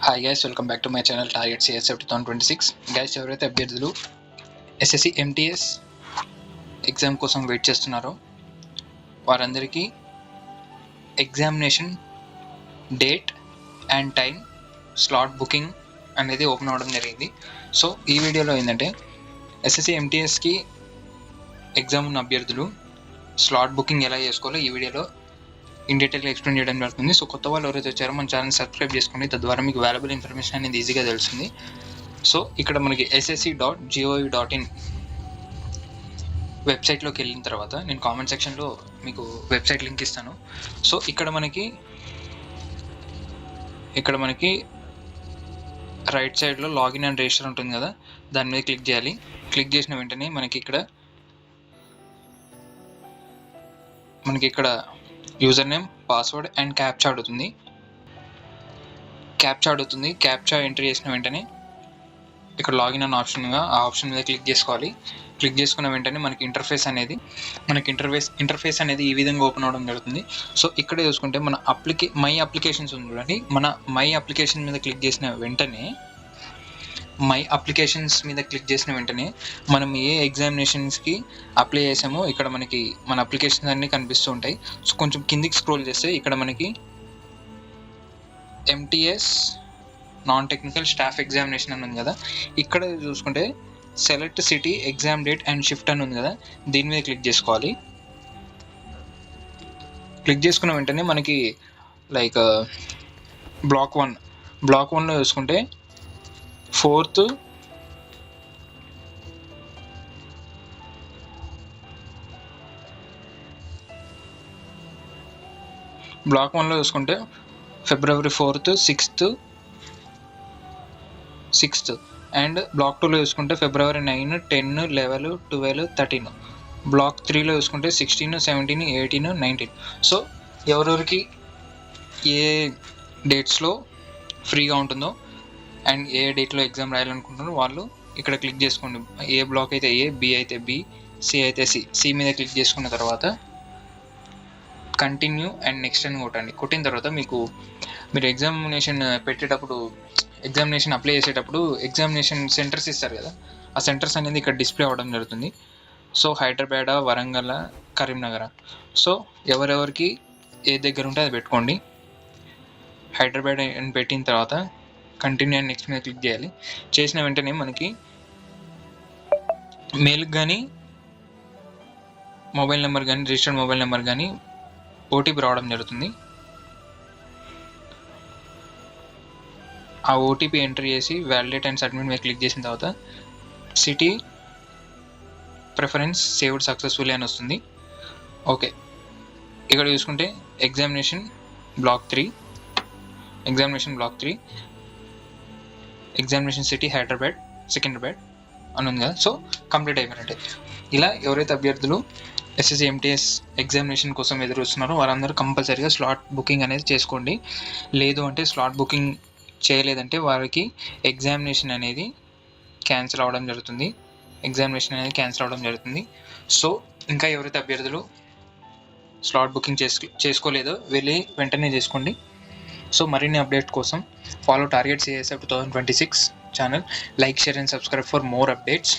Hi guys, welcome back to my channel target CSF 2026. Guys, ఎవరైతే అభ్యర్థులు SSC MTS exam కోసం wait చేస్తున్నారో వారందరికీ examination date and time slot booking అనేది open అవ్వడం జరిగింది. సో ఈ వీడియోలో ఏంటంటే ఎస్ఎస్సి ఎంటీఎస్కి ఎగ్జామ్ ఉన్న అభ్యర్థులు స్లాట్ బుకింగ్ ఎలా చేసుకోవాలో ఈ వీడియోలో ఇన్ డీటెయిల్గా ఎక్స్ప్లెయిన్ చేయడం జరుగుతుంది. సో కొత్త వాళ్ళు ఎవరైతే వచ్చారో మన ఛానల్ సబ్స్క్రైబ్ చేసుకోండి, తద్వారా మీకు వాల్యుబుల్ ఇన్ఫర్మేషన్ అనేది ఈజీగా తెలుస్తుంది. సో ఇక్కడ మనకి ssc.gov.in వెబ్సైట్లోకి వెళ్ళిన తర్వాత నేను కామెంట్ సెక్షన్లో మీకు వెబ్సైట్ లింక్ ఇస్తాను. సో ఇక్కడ మనకి రైట్ సైడ్లో లాగిన్ అండ్ రిజిస్టర్ ఉంటుంది కదా, దాని మీద క్లిక్ చేయాలి. క్లిక్ చేసిన వెంటనే మనకి ఇక్కడ user name, password and captcha అడుగుతుంది. క్యాప్చా ఎంట్రీ చేసిన వెంటనే ఇక్కడ లాగిన్ అన్న ఆ ఆప్షన్ మీద క్లిక్ చేసుకోవాలి. క్లిక్ చేసుకున్న వెంటనే మనకి ఇంటర్ఫేస్ అనేది ఈ విధంగా ఓపెన్ అవ్వడం జరుగుతుంది. సో ఇక్కడ చూసుకుంటే మన మై అప్లికేషన్స్ ఉంది చూడండి. మన మై అప్లికేషన్ మీద క్లిక్ చేసిన వెంటనే మనం ఏ ఎగ్జామినేషన్స్కి అప్లై చేసామో ఇక్కడ మనకి మన అప్లికేషన్స్ అన్నీ కనిపిస్తూ ఉంటాయి. సో కొంచెం కిందికి స్క్రోల్ చేస్తే ఇక్కడ మనకి MTS non technical staff examination అని ఉంది కదా, ఇక్కడ చూసుకుంటే select city exam date and shift అని ఉంది కదా, దీని మీద క్లిక్ చేసుకోవాలి. క్లిక్ చేసుకున్న వెంటనే మనకి లైక్ బ్లాక్ 1లో చూసుకుంటే 4th బ్లాక్ 1లో చూసుకుంటే February 4th, 6th and black 2లో చూసుకుంటే February 9, 10, 11, 12, 13. బ్లాక్ 3లో చూసుకుంటే 16, 17, 18, 19. సో ఎవరెవరికి ఏ డేట్స్లో ఫ్రీగా ఉంటుందో అండ్ ఏ డేట్లో ఎగ్జామ్ రాయాలనుకుంటున్నారో వాళ్ళు ఇక్కడ క్లిక్ చేసుకోండి. ఏ బ్లాక్ అయితే ఏ, బి అయితే బి, సి అయితే సి మీద క్లిక్ చేసుకున్న తర్వాత కంటిన్యూ అండ్ నెక్స్ట్ అని కొట్టిన తర్వాత మీరు ఎగ్జామినేషన్ ఎగ్జామినేషన్ అప్లై చేసేటప్పుడు ఎగ్జామినేషన్ సెంటర్స్ ఇస్తారు కదా, ఆ సెంటర్స్ అనేది ఇక్కడ డిస్ప్లే అవ్వడం జరుగుతుంది. సో హైదరాబాద్, వరంగల్, కరీంనగర్. సో ఎవరెవరికి ఏ దగ్గర ఉంటే అది పెట్టుకోండి. హైదరాబాద్ అని పెట్టిన తర్వాత కంటిన్యూ అండ్ నెక్స్ట్ మీద క్లిక్ చేయాలి. చేసిన వెంటనే మనకి మెయిల్కి కానీ మొబైల్ నెంబర్ కానీ రిజిస్టర్డ్ మొబైల్ నెంబర్ కానీ ఓటీపీ రావడం జరుగుతుంది. ఆ ఓటీపీ ఎంటర్ చేసి వ్యాలిడేట్ అండ్ సబ్మిట్ మీద క్లిక్ చేసిన తర్వాత సిటీ ప్రిఫరెన్స్ సేవ్డ్ సక్సెస్ఫుల్లీ అని వస్తుంది. ఓకే, ఇక్కడ చూసుకుంటే examination block 3 examination city Hyderabad, Secunderabad అని ఉంది కదా. సో కంప్లీట్ అయిపోయినట్టే. ఇలా ఎవరైతే అభ్యర్థులు ఎస్ఎస్సి ఎంటీఎస్ ఎగ్జామినేషన్ కోసం ఎదురు చూస్తున్నారో వారందరూ కంపల్సరీగా స్లాట్ బుకింగ్ అనేది చేసుకోండి. లేదు అంటే స్లాట్ బుకింగ్ చేయలేదంటే వారికి ఎగ్జామినేషన్ అనేది క్యాన్సిల్ అవ్వడం జరుగుతుంది. సో ఇంకా ఎవరైతే అభ్యర్థులు స్లాట్ బుకింగ్ చేసుకోలేదో వెంటనే చేసుకోండి. సో మరిన్ని అప్డేట్ కోసం follow target CSF 2026 channel. Like, share and subscribe for more updates.